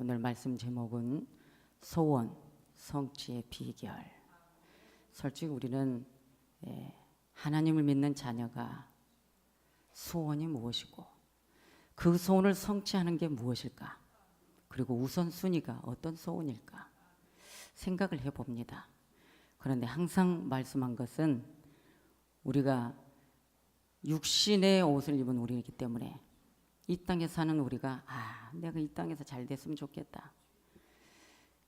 오늘 말씀 제목은 소원, 성취의 비결. 솔직히 우리는 하나님을 믿는 자녀가 소원이 무엇이고 그 소원을 성취하는 게 무엇일까? 그리고 우선순위가 어떤 소원일까? 생각을 해봅니다. 그런데 항상 말씀한 것은 우리가 육신의 옷을 입은 우리이기 때문에 이 땅에 사는 우리가 내가 이 땅에서 잘 됐으면 좋겠다.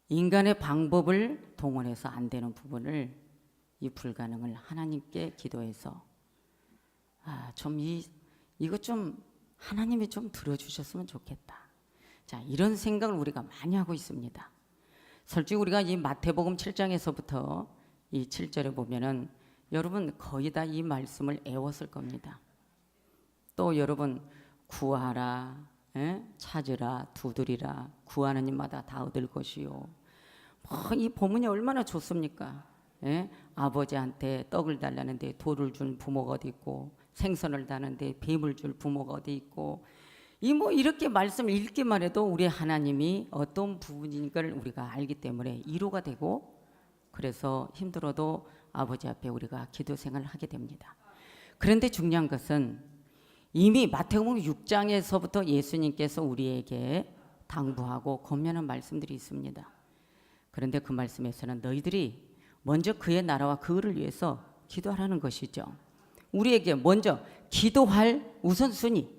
인간의 방법을 동원해서 안 되는 부분을 이 불가능을 하나님께 기도해서 이거 좀 하나님이 좀 들어주셨으면 좋겠다. 자, 이런 생각을 우리가 많이 하고 있습니다. 솔직히 우리가 이 마태복음 7장에서부터 이 7절에 보면은 여러분 거의 다 이 말씀을 애웠을 겁니다. 또 여러분 구하라, 찾으라, 두드리라, 구하는 이마다 다 얻을 것이요. 이 본문이 얼마나 좋습니까? 아버지한테 떡을 달라는데 돌을 준 부모가 어디 있고, 생선을 다는데 뱀을 줄 부모가 어디 있고, 이렇게 말씀을 읽기만 해도 우리 하나님이 어떤 부분인 걸 우리가 알기 때문에 위로가 되고, 그래서 힘들어도 아버지 앞에 우리가 기도 생활을 하게 됩니다. 그런데 중요한 것은 이미 마태복음 6장에서부터 예수님께서 우리에게 당부하고 권면한 말씀들이 있습니다. 그런데 그 말씀에서는 너희들이 먼저 그의 나라와 그를 위해서 기도하라는 것이죠. 우리에게 먼저 기도할 우선순위,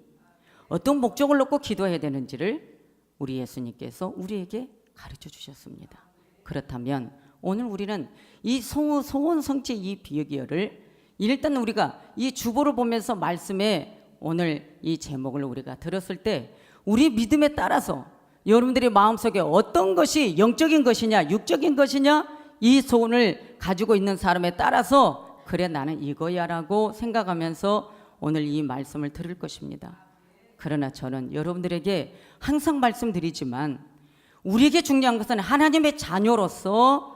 어떤 목적을 놓고 기도해야 되는지를 우리 예수님께서 우리에게 가르쳐 주셨습니다. 그렇다면 오늘 우리는 이 소원 성취 이 비결을 일단 우리가 이 주보를 보면서 말씀에 오늘 이 제목을 우리가 들었을 때 우리 믿음에 따라서 여러분들의 마음속에 어떤 것이 영적인 것이냐 육적인 것이냐 이 소원을 가지고 있는 사람에 따라서 그래 나는 이거야 라고 생각하면서 오늘 이 말씀을 들을 것입니다. 그러나 저는 여러분들에게 항상 말씀드리지만 우리에게 중요한 것은 하나님의 자녀로서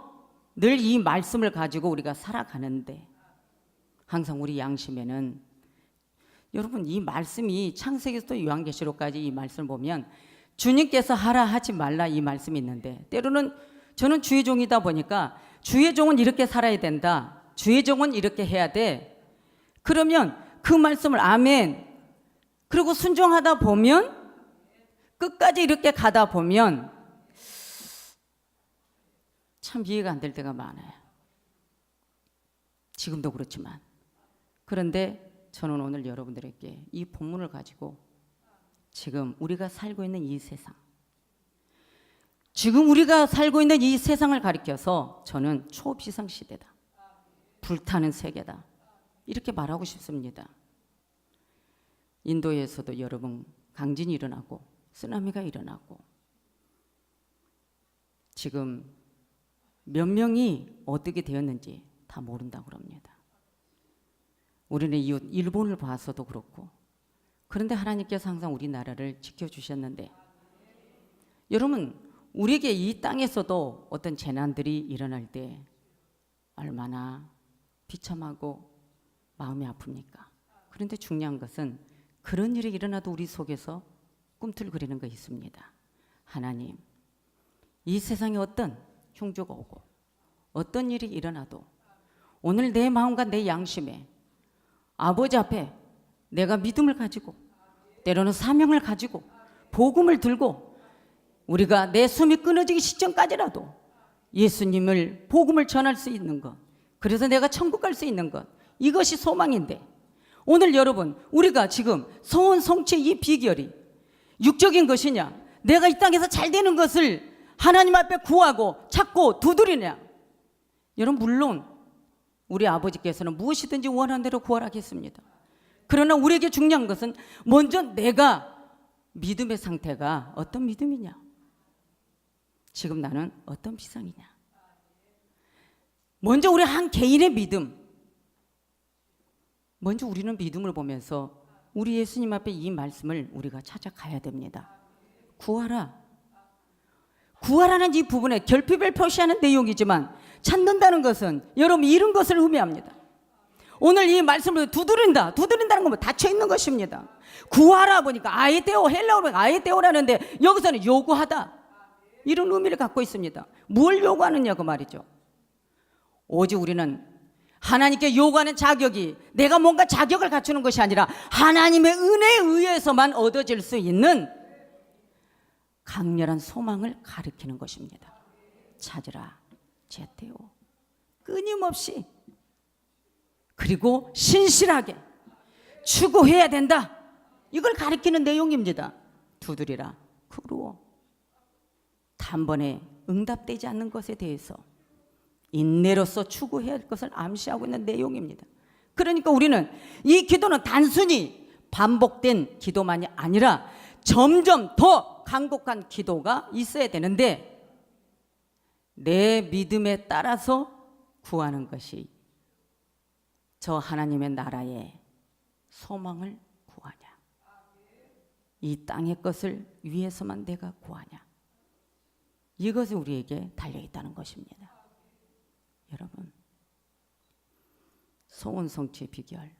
늘 이 말씀을 가지고 우리가 살아가는데 항상 우리 양심에는 여러분 이 말씀이 창세기부터 요한계시록까지 이 말씀을 보면 주님께서 하라 하지 말라 이 말씀이 있는데 때로는 저는 주의 종이다 보니까 주의 종은 이렇게 살아야 된다. 주의 종은 이렇게 해야 돼. 그러면 그 말씀을 아멘. 그리고 순종하다 보면 끝까지 이렇게 가다 보면 참 이해가 안 될 때가 많아요. 지금도 그렇지만. 그런데 저는 오늘 여러분들에게 이 본문을 가지고 지금 우리가 살고 있는 이 세상, 지금 우리가 살고 있는 이 세상을 가리켜서 저는 초비상 시대다, 불타는 세계다 이렇게 말하고 싶습니다. 인도에서도 여러분 강진이 일어나고 쓰나미가 일어나고 지금 몇 명이 어떻게 되었는지 다 모른다고 합니다. 우리는 이웃 일본을 봐서도 그렇고 그런데 하나님께서 항상 우리나라를 지켜주셨는데 여러분 우리에게 이 땅에서도 어떤 재난들이 일어날 때 얼마나 비참하고 마음이 아픕니까? 그런데 중요한 것은 그런 일이 일어나도 우리 속에서 꿈틀거리는 거 있습니다. 하나님, 이 세상에 어떤 흉조가 오고 어떤 일이 일어나도 오늘 내 마음과 내 양심에 아버지 앞에 내가 믿음을 가지고 때로는 사명을 가지고 복음을 들고 우리가 내 숨이 끊어지기 직전까지라도 예수님을 복음을 전할 수 있는 것, 그래서 내가 천국 갈 수 있는 것, 이것이 소망인데 오늘 여러분 우리가 지금 소원 성취의 이 비결이 육적인 것이냐 내가 이 땅에서 잘 되는 것을 하나님 앞에 구하고 찾고 두드리냐. 여러분 물론 우리 아버지께서는 무엇이든지 원하는 대로 구하라겠습니다. 그러나 우리에게 중요한 것은 먼저 내가 믿음의 상태가 어떤 믿음이냐, 지금 나는 어떤 비상이냐. 먼저 우리 한 개인의 믿음, 먼저 우리는 믿음을 보면서 우리 예수님 앞에 이 말씀을 우리가 찾아가야 됩니다. 구하라. 구하라는 이 부분에 결핍을 표시하는 내용이지만 찾는다는 것은 여러분 잃은 것을 의미합니다. 오늘 이 말씀을 두드린다는 건 닫혀 있는 것입니다. 구하라 보니까 아이데오, 헬라어로 아이데오라는데 여기서는 요구하다. 이런 의미를 갖고 있습니다. 뭘 요구하느냐 그 말이죠. 오직 우리는 하나님께 요구하는 자격이 내가 뭔가 자격을 갖추는 것이 아니라 하나님의 은혜에 의해서만 얻어질 수 있는 강렬한 소망을 가리키는 것입니다. 찾으라, 제때오, 끊임없이, 그리고 신실하게 추구해야 된다. 이걸 가리키는 내용입니다. 두드리라, 크루어. 단번에 응답되지 않는 것에 대해서 인내로서 추구해야 할 것을 암시하고 있는 내용입니다. 그러니까 우리는 이 기도는 단순히 반복된 기도만이 아니라 점점 더 간곡한 기도가 있어야 되는데, 내 믿음에 따라서 구하는 것이 저 하나님의 나라의 소망을 구하냐, 이 땅의 것을 위해서만 내가 구하냐, 이것이 우리에게 달려있다는 것입니다. 여러분, 소원 성취의 비결,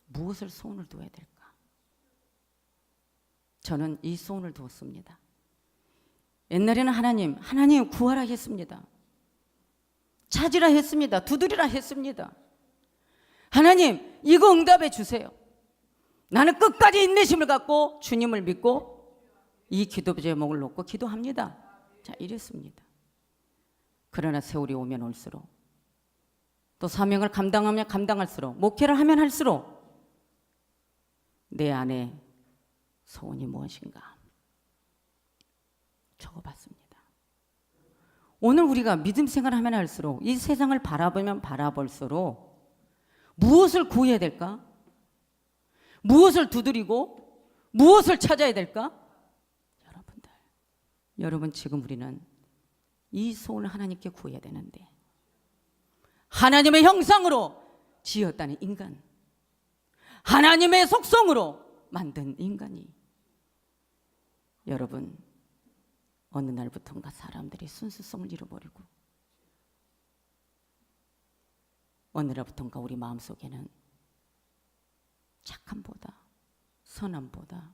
무엇을 소원을 두어야 될까? 저는 이 소원을 두었습니다. 옛날에는 하나님 구하라 했습니다. 찾으라 했습니다. 두드리라 했습니다. 하나님, 이거 응답해 주세요. 나는 끝까지 인내심을 갖고 주님을 믿고 이 기도 제목을 놓고 기도합니다. 자, 이랬습니다. 그러나 세월이 오면 올수록, 또 사명을 감당하면 감당할수록, 목회를 하면 할수록 내 안에 소원이 무엇인가 적어봤습니다. 오늘 우리가 믿음 생활을 하면 할수록, 이 세상을 바라보면 바라볼수록 무엇을 구해야 될까? 무엇을 두드리고 무엇을 찾아야 될까? 여러분, 지금 우리는 이 소원을 하나님께 구해야 되는데, 하나님의 형상으로 지었다는 인간, 하나님의 속성으로 만든 인간이, 여러분, 어느 날부터인가 사람들이 순수성을 잃어버리고, 어느 날부터인가 우리 마음속에는 착함보다, 선함보다,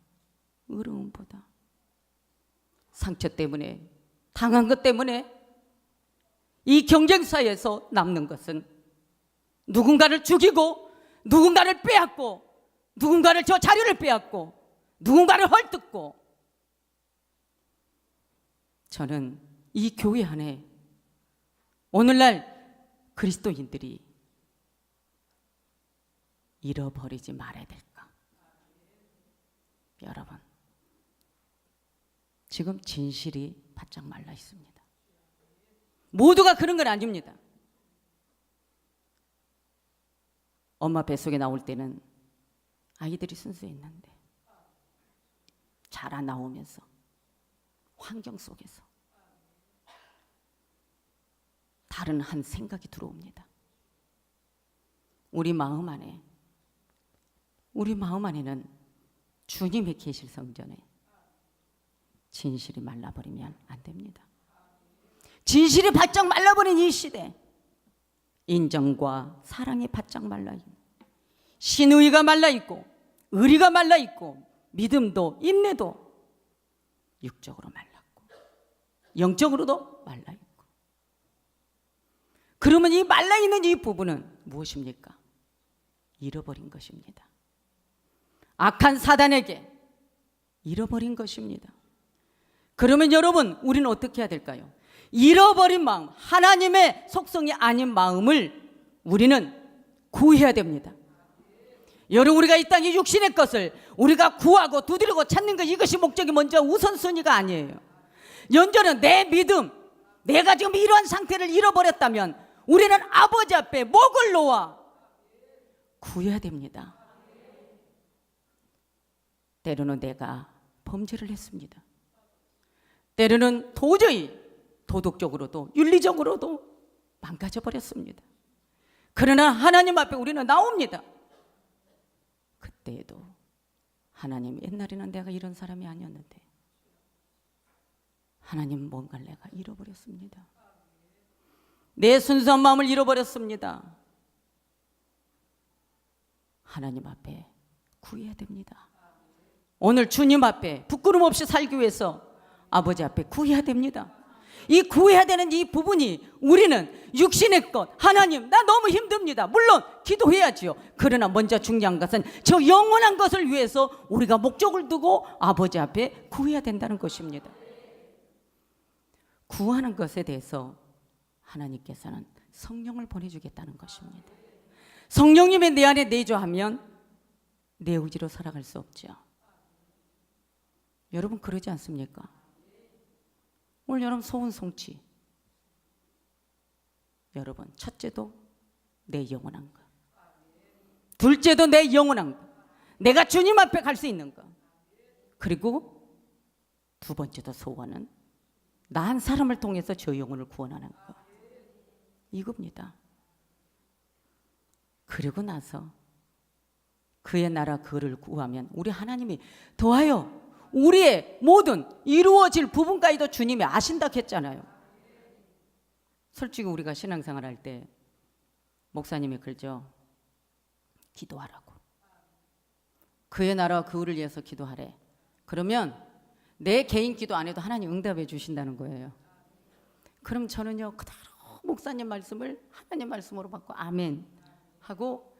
의로움보다, 상처 때문에, 당한 것 때문에 이 경쟁사에서 남는 것은 누군가를 죽이고, 누군가를 빼앗고, 누군가를 저 자료를 빼앗고, 누군가를 헐뜯고. 저는 이 교회 안에 오늘날 그리스도인들이 잃어버리지 말아야 될까? 여러분, 지금 진실이 바짝 말라 있습니다. 모두가 그런 건 아닙니다. 엄마 뱃속에 나올 때는 아이들이 순수했는데, 자라 나오면서 환경 속에서 다른 한 생각이 들어옵니다. 우리 마음 안에는 주님이 계실 성전에 진실이 말라버리면 안 됩니다. 진실이 바짝 말라버린 이 시대, 인정과 사랑이 바짝 말라있고, 신의가 말라있고, 의리가 말라있고, 믿음도 인내도 육적으로 말랐고 영적으로도 말라있고. 그러면 이 말라있는 이 부분은 무엇입니까? 잃어버린 것입니다. 악한 사단에게 잃어버린 것입니다. 그러면 여러분, 우리는 어떻게 해야 될까요? 잃어버린 마음, 하나님의 속성이 아닌 마음을 우리는 구해야 됩니다. 여러분, 우리가 이 땅의 육신의 것을 우리가 구하고 두드리고 찾는 것, 이것이 목적이 먼저 우선순위가 아니에요. 연전은 내 믿음, 내가 지금 이러한 상태를 잃어버렸다면 우리는 아버지 앞에 목을 놓아 구해야 됩니다. 때로는 내가 범죄를 했습니다. 때로는 도저히 도덕적으로도 윤리적으로도 망가져 버렸습니다. 그러나 하나님 앞에 우리는 나옵니다. 그때에도 하나님, 옛날에는 내가 이런 사람이 아니었는데 하나님, 뭔가를 내가 잃어버렸습니다. 내 순수한 마음을 잃어버렸습니다. 하나님 앞에 구해야 됩니다. 오늘 주님 앞에 부끄럼 없이 살기 위해서 아버지 앞에 구해야 됩니다. 이 구해야 되는 이 부분이 우리는 육신의 것, 하나님 나 너무 힘듭니다. 물론 기도해야지요. 그러나 먼저 중요한 것은 저 영원한 것을 위해서 우리가 목적을 두고 아버지 앞에 구해야 된다는 것입니다. 구하는 것에 대해서 하나님께서는 성령을 보내주겠다는 것입니다. 성령님이 내 안에 내주하면 내 의지로 살아갈 수 없죠. 여러분 그러지 않습니까? 오늘 여러분 소원 성취. 여러분 첫째도 내 영원한 것, 둘째도 내 영원한 것, 내가 주님 앞에 갈 수 있는 것, 그리고 두 번째도 소원은 나 한 사람을 통해서 저 영혼을 구원하는 것. 이겁니다. 그리고 나서 그의 나라 그를 구하면 우리 하나님이 더하여 우리의 모든 이루어질 부분까지도 주님이 아신다 했잖아요. 솔직히 우리가 신앙생활 할 때 목사님이 그러죠. 기도하라고. 그의 나라와 그를 위해서 기도하래. 그러면 내 개인 기도 안 해도 하나님 응답해 주신다는 거예요. 그럼 저는요 그대로 목사님 말씀을 하나님 말씀으로 받고 아멘 하고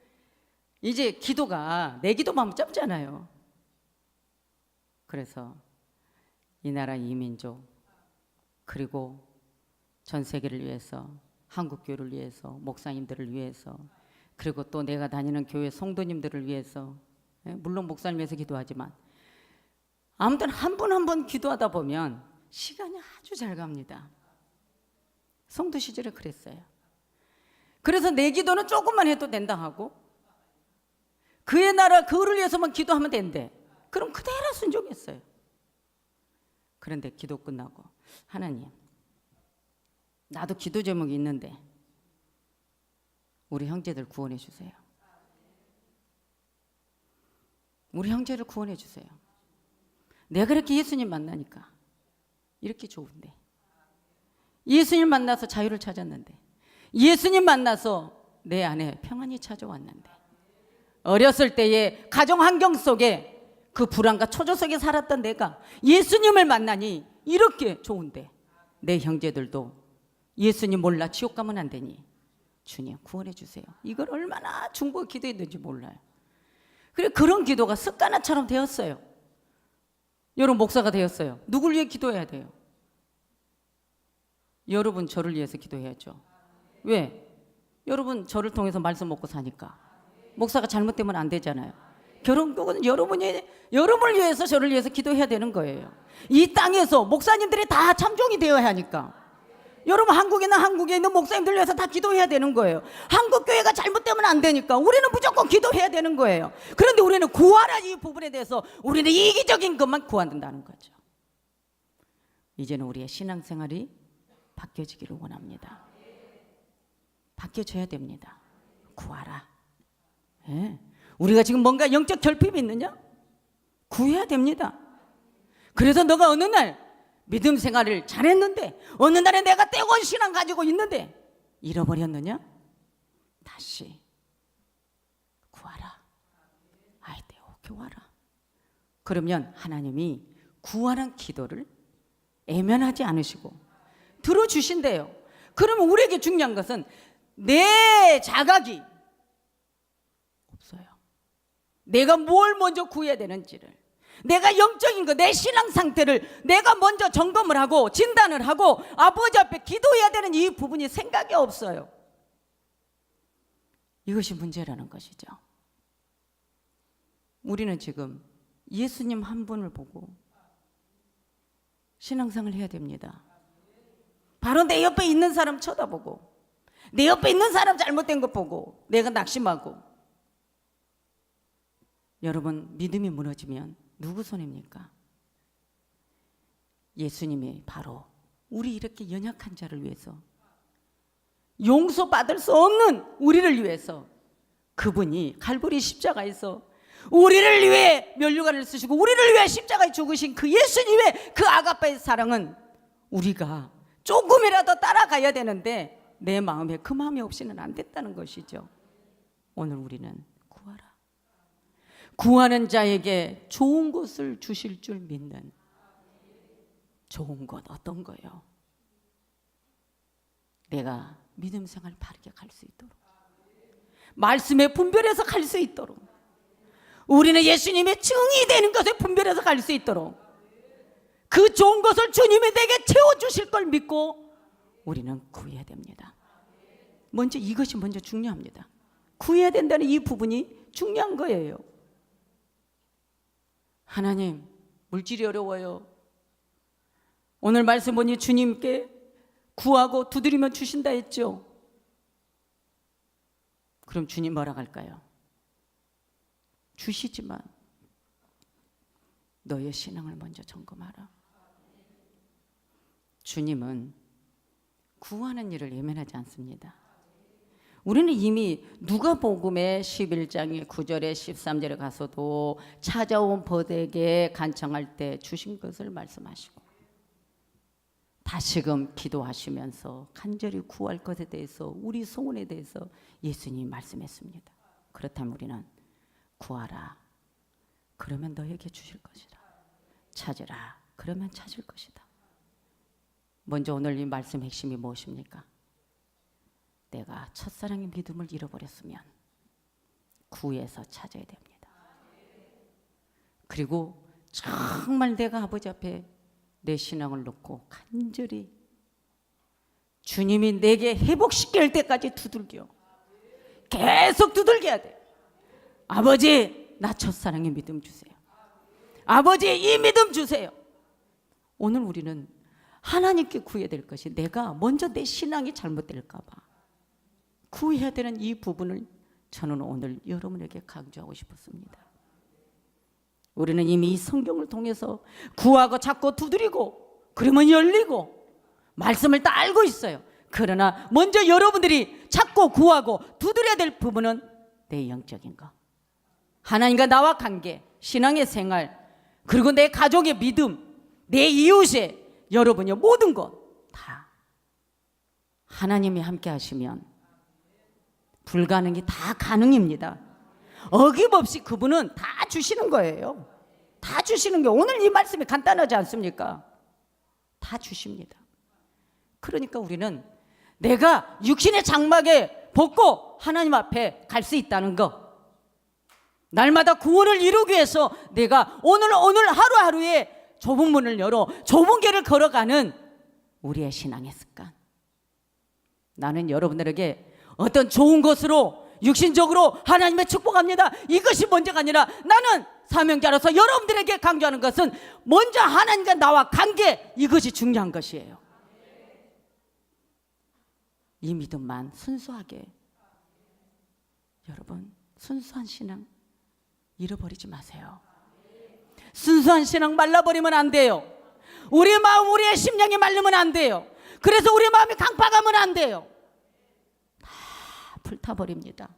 이제 기도가 내 기도만 짧잖아요. 그래서 이 나라 이 민족 그리고 전 세계를 위해서 한국교회를 위해서 목사님들을 위해서 그리고 또 내가 다니는 교회 성도님들을 위해서 물론 목사님 위해서 기도하지만 아무튼 한 분 한 분 기도하다 보면 시간이 아주 잘 갑니다. 성도 시절에 그랬어요. 그래서 내 기도는 조금만 해도 된다 하고 그의 나라 그를 위해서만 기도하면 된대. 그럼 그대로 순종했어요. 그런데 기도 끝나고 하나님 나도 기도 제목이 있는데 우리 형제들 구원해 주세요. 우리 형제를 구원해 주세요. 내가 그렇게 예수님 만나니까 이렇게 좋은데 예수님 만나서 자유를 찾았는데 예수님 만나서 내 안에 평안이 찾아왔는데 어렸을 때의 가정 환경 속에 그 불안과 초조 속에 살았던 내가 예수님을 만나니 이렇게 좋은데 내 형제들도 예수님 몰라 지옥 가면 안 되니 주님 구원해 주세요. 이걸 얼마나 중보 기도했는지 몰라요. 그래 그런 기도가 습관화처럼 되었어요. 여러분 목사가 되었어요. 누굴 위해 기도해야 돼요? 여러분 저를 위해서 기도해야죠. 왜? 여러분 저를 통해서 말씀 먹고 사니까. 목사가 잘못되면 안 되잖아요. 결혼은 여러분을 위해서 저를 위해서 기도해야 되는 거예요. 이 땅에서 목사님들이 다 참종이 되어야 하니까. 여러분 한국에 있는 목사님들 위해서 다 기도해야 되는 거예요. 한국교회가 잘못되면 안 되니까 우리는 무조건 기도해야 되는 거예요. 그런데 우리는 구하라 이 부분에 대해서 우리는 이기적인 것만 구한다는 거죠. 이제는 우리의 신앙생활이 바뀌어지기를 원합니다. 바뀌어져야 됩니다. 구하라. 예. 우리가 지금 뭔가 영적 결핍이 있느냐? 구해야 됩니다. 그래서 너가 어느 날 믿음 생활을 잘했는데 어느 날에 내가 떼건 신앙 가지고 있는데 잃어버렸느냐? 다시 구하라. 아이데오 구하라. 그러면 하나님이 구하는 기도를 애면하지 않으시고 들어주신대요. 그러면 우리에게 중요한 것은 내 자각이 없어요. 내가 뭘 먼저 구해야 되는지를, 내가 영적인 거, 내 신앙 상태를 내가 먼저 점검을 하고 진단을 하고 아버지 앞에 기도해야 되는 이 부분이 생각이 없어요. 이것이 문제라는 것이죠. 우리는 지금 예수님 한 분을 보고 신앙생활을 해야 됩니다. 바로 내 옆에 있는 사람 쳐다보고 내 옆에 있는 사람 잘못된 것 보고 내가 낙심하고. 여러분 믿음이 무너지면 누구 손입니까? 예수님이 바로 우리 이렇게 연약한 자를 위해서, 용서받을 수 없는 우리를 위해서 그분이 칼보리 십자가에서 우리를 위해 면류관을 쓰시고 우리를 위해 십자가에 죽으신 그 예수님의 그 아가빠의 사랑은 우리가 조금이라도 따라가야 되는데 내 마음에 그 마음이 없이는 안 됐다는 것이죠. 오늘 우리는 구하라. 구하는 자에게 좋은 것을 주실 줄 믿는, 좋은 것 어떤 거예요? 내가 믿음 생활 바르게 갈 수 있도록, 말씀에 분별해서 갈 수 있도록, 우리는 예수님의 증이 되는 것에 분별해서 갈 수 있도록, 그 좋은 것을 주님이 내게 채워주실 걸 믿고 우리는 구해야 됩니다. 먼저 이것이 먼저 중요합니다. 구해야 된다는 이 부분이 중요한 거예요. 하나님, 물질이 어려워요. 오늘 말씀 보니 주님께 구하고 두드리면 주신다 했죠. 그럼 주님 뭐라 할까요? 주시지만 너의 신앙을 먼저 점검하라. 주님은 구하는 일을 예면하지 않습니다. 우리는 이미 누가복음의 11장의 9절에 13절에 가서도 찾아온 벗에게 간청할 때 주신 것을 말씀하시고, 다시금 기도하시면서 간절히 구할 것에 대해서, 우리 소원에 대해서 예수님이 말씀했습니다. 그렇다면 우리는 구하라, 그러면 너에게 주실 것이다. 찾으라, 그러면 찾을 것이다. 먼저 오늘 이 말씀 핵심이 무엇입니까? 내가 첫사랑의 믿음을 잃어버렸으면 구해서 찾아야 됩니다. 그리고 정말 내가 아버지 앞에 내 신앙을 놓고 간절히 주님이 내게 회복시킬 때까지 두들겨, 계속 두들겨야 돼. 아버지, 나 첫사랑의 믿음 주세요. 아버지, 이 믿음 주세요. 오늘 우리는 하나님께 구해야 될 것이, 내가 먼저 내 신앙이 잘못될까 봐 구해야 되는 이 부분을 저는 오늘 여러분에게 강조하고 싶었습니다. 우리는 이미 이 성경을 통해서 구하고 찾고 두드리고 그러면 열리고 말씀을 다 알고 있어요. 그러나 먼저 여러분들이 찾고 구하고 두드려야 될 부분은 내 영적인 것, 하나님과 나와 관계, 신앙의 생활, 그리고 내 가족의 믿음, 내 이웃의 여러분의 모든 것 다 하나님이 함께 하시면 불가능이 다 가능입니다. 어김없이 그분은 다 주시는 거예요. 다 주시는 게, 오늘 이 말씀이 간단하지 않습니까? 다 주십니다. 그러니까 우리는 내가 육신의 장막에 벗고 하나님 앞에 갈 수 있다는 거, 날마다 구원을 이루기 위해서 내가 오늘 하루하루에 좁은 문을 열어 좁은 길을 걸어가는 우리의 신앙의 습관. 나는 여러분들에게 어떤 좋은 것으로 육신적으로 하나님의 축복합니다, 이것이 먼저가 아니라, 나는 사명자로서 여러분들에게 강조하는 것은 먼저 하나님과 나와 관계, 이것이 중요한 것이에요. 이 믿음만 순수하게, 여러분 순수한 신앙 잃어버리지 마세요. 순수한 신앙 말라버리면 안 돼요. 우리의 마음, 우리의 심령이 말르면 안 돼요. 그래서 우리의 마음이 강팍하면 안 돼요. 다 불타버립니다.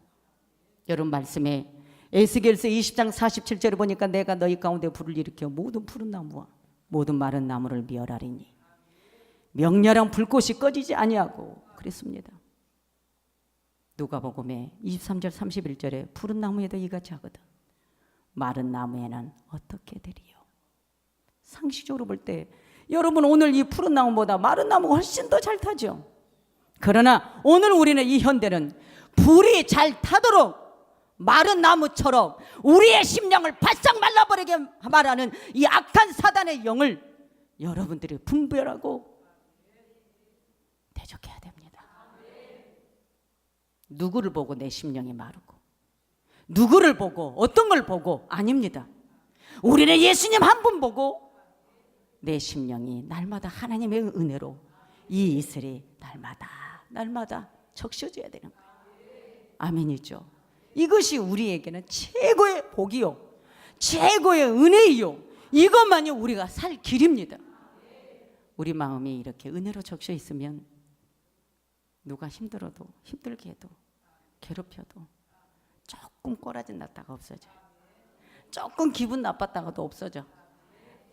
여러분 말씀에 에스겔서 20장 47절에 보니까 내가 너희 가운데 불을 일으켜 모든 푸른 나무와 모든 마른 나무를 멸하리니 명렬한 불꽃이 꺼지지 아니하고 그랬습니다. 누가복음에 23절 31절에 푸른 나무에도 이같이 하거든 마른 나무에는 어떻게 되리요? 상식적으로 볼 때 여러분 오늘 이 푸른 나무보다 마른 나무가 훨씬 더 잘 타죠. 그러나 오늘 우리는 이 현대는 불이 잘 타도록 마른 나무처럼 우리의 심령을 바싹 말라버리게 말하는 이 악한 사단의 영을 여러분들이 분별하고 대적해야 됩니다. 누구를 보고 내 심령이 마르고, 누구를 보고, 어떤 걸 보고 아닙니다. 우리는 예수님 한 분 보고 내 심령이 날마다 하나님의 은혜로 이 이슬이 날마다 적셔져야 되는 거예요. 아멘이죠. 이것이 우리에게는 최고의 복이요, 최고의 은혜이요, 이것만이 우리가 살 길입니다. 우리 마음이 이렇게 은혜로 적셔 있으면 누가 힘들어도, 힘들게 해도, 괴롭혀도 조금 꼬라지 났다가 없어져요. 조금 기분 나빴다가도 없어져.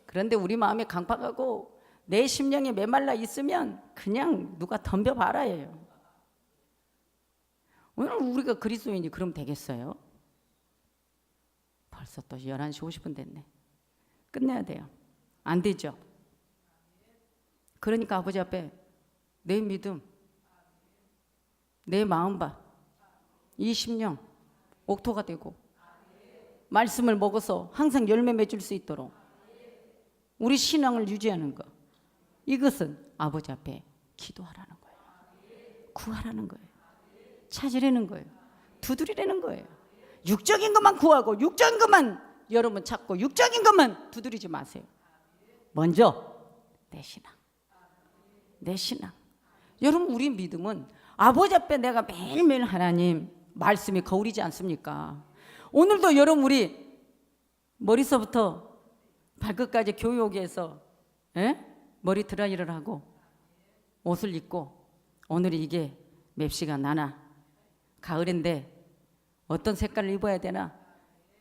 그런데 우리 마음이 강팍하고 내 심령이 메말라 있으면 그냥 누가 덤벼봐라예요. 오늘 우리가 그리스도인이 그럼 되겠어요? 벌써 또 11시 50분 됐네. 끝내야 돼요. 안 되죠? 그러니까 아버지 앞에 내 믿음, 내 마음밭, 이 심령 옥토가 되고 말씀을 먹어서 항상 열매 맺을 수 있도록 우리 신앙을 유지하는 것, 이것은 아버지 앞에 기도하라는 거예요. 구하라는 거예요. 찾으라는 거예요. 두드리라는 거예요. 육적인 것만 구하고 육적인 것만 여러분 찾고 육적인 것만 두드리지 마세요. 먼저 내 신앙, 내 신앙. 여러분, 우리 믿음은 아버지 앞에 내가 매일매일 하나님 말씀이 거울이지 않습니까? 오늘도 여러분, 우리 머리서부터 발끝까지 교회 오기 위해서 머리 드라이를 하고 옷을 입고, 오늘이 이게 맵시가 나나 가을인데 어떤 색깔을 입어야 되나,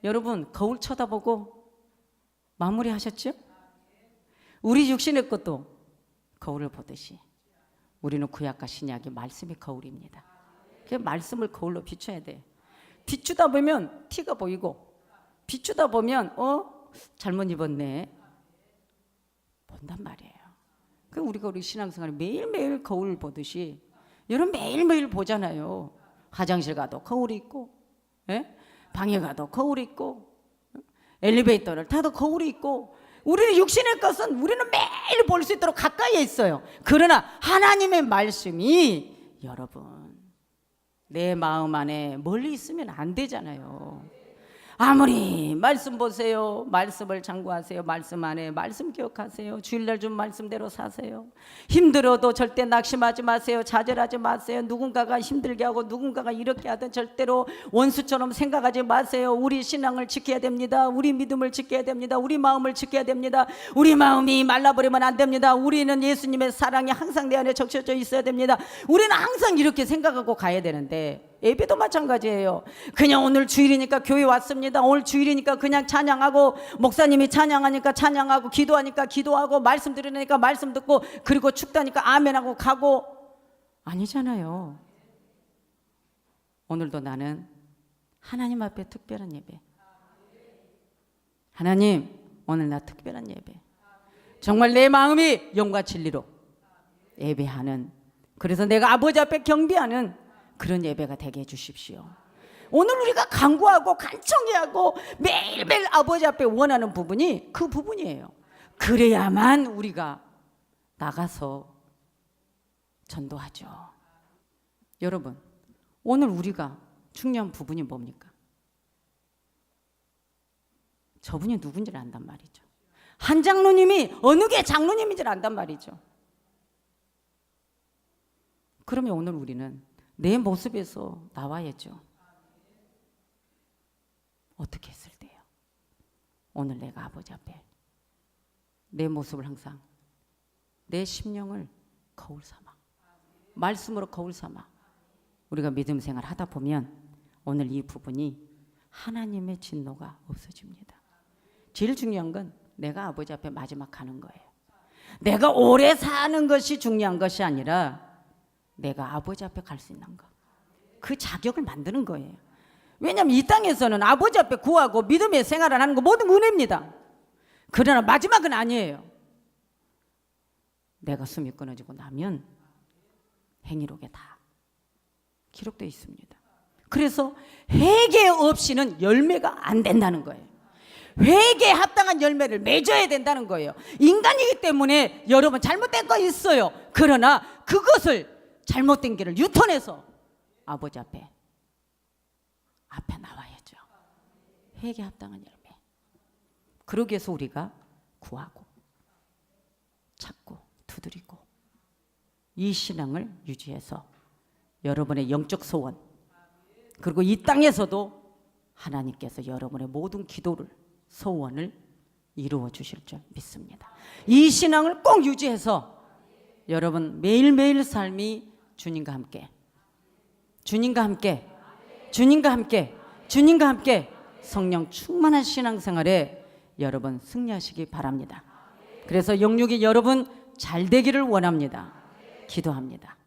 여러분 거울 쳐다보고 마무리하셨죠? 우리 육신의 것도 거울을 보듯이 우리는 구약과 신약의 말씀이 거울입니다. 그 말씀을 거울로 비춰야 돼. 비추다 보면 티가 보이고, 비추다 보면 잘못 입었네 본단 말이에요. 그 우리가 우리 신앙생활을 매일매일 거울 보듯이 여러분 매일매일 보잖아요. 화장실 가도 거울이 있고, 방에 가도 거울이 있고, 엘리베이터를 타도 거울이 있고, 우리는 육신의 것은 우리는 매일 볼 수 있도록 가까이에 있어요. 그러나 하나님의 말씀이 여러분 내 마음 안에 멀리 있으면 안 되잖아요. 아무리 말씀 보세요, 말씀을 장구하세요, 말씀 안에 말씀 기억하세요, 주일날 준 말씀대로 사세요. 힘들어도 절대 낙심하지 마세요. 좌절하지 마세요. 누군가가 힘들게 하고 누군가가 이렇게 하든 절대로 원수처럼 생각하지 마세요. 우리 신앙을 지켜야 됩니다. 우리 믿음을 지켜야 됩니다. 우리 마음을 지켜야 됩니다. 우리 마음이 말라버리면 안 됩니다. 우리는 예수님의 사랑이 항상 내 안에 적셔져 있어야 됩니다. 우리는 항상 이렇게 생각하고 가야 되는데, 예배도 마찬가지예요. 그냥 오늘 주일이니까 교회 왔습니다. 오늘 주일이니까 그냥 찬양하고, 목사님이 찬양하니까 찬양하고, 기도하니까 기도하고, 말씀 들으니까 말씀 듣고, 그리고 춥다니까 아멘하고 가고, 아니잖아요. 오늘도 나는 하나님 앞에 특별한 예배, 하나님 오늘 나 특별한 예배, 정말 내 마음이 영과 진리로 예배하는, 그래서 내가 아버지 앞에 경배하는 그런 예배가 되게 해주십시오. 오늘 우리가 간구하고 간청해하고 매일매일 아버지 앞에 원하는 부분이 그 부분이에요. 그래야만 우리가 나가서 전도하죠. 여러분, 오늘 우리가 중요한 부분이 뭡니까? 저분이 누군지를 안단 말이죠. 한 장로님이 어느 게 장로님인지를 안단 말이죠. 그러면 오늘 우리는 내 모습에서 나와야죠. 어떻게 했을 때요? 오늘 내가 아버지 앞에 내 모습을 항상, 내 심령을 거울 삼아, 말씀으로 거울 삼아 우리가 믿음 생활 하다 보면 오늘 이 부분이 하나님의 진노가 없어집니다. 제일 중요한 건 내가 아버지 앞에 마지막 가는 거예요. 내가 오래 사는 것이 중요한 것이 아니라 내가 아버지 앞에 갈 수 있는 것, 그 자격을 만드는 거예요. 왜냐하면 이 땅에서는 아버지 앞에 구하고 믿음의 생활을 하는 거 모든 은혜입니다. 그러나 마지막은 아니에요. 내가 숨이 끊어지고 나면 행위록에 다 기록되어 있습니다. 그래서 회개 없이는 열매가 안 된다는 거예요. 회개에 합당한 열매를 맺어야 된다는 거예요. 인간이기 때문에 여러분 잘못된 거 있어요. 그러나 그것을 잘못된 길을 유턴해서 아버지 앞에 나와야죠. 회개에 합당한 열매. 그러기 위해서 우리가 구하고 찾고 두드리고 이 신앙을 유지해서 여러분의 영적 소원, 그리고 이 땅에서도 하나님께서 여러분의 모든 기도를, 소원을 이루어 주실 줄 믿습니다. 이 신앙을 꼭 유지해서 여러분 매일매일 삶이 주님과 함께, 주님과 함께, 주님과 함께, 주님과 함께 성령 충만한 신앙생활에 여러분 승리하시기 바랍니다. 그래서 영육이 여러분 잘 되기를 원합니다. 기도합니다.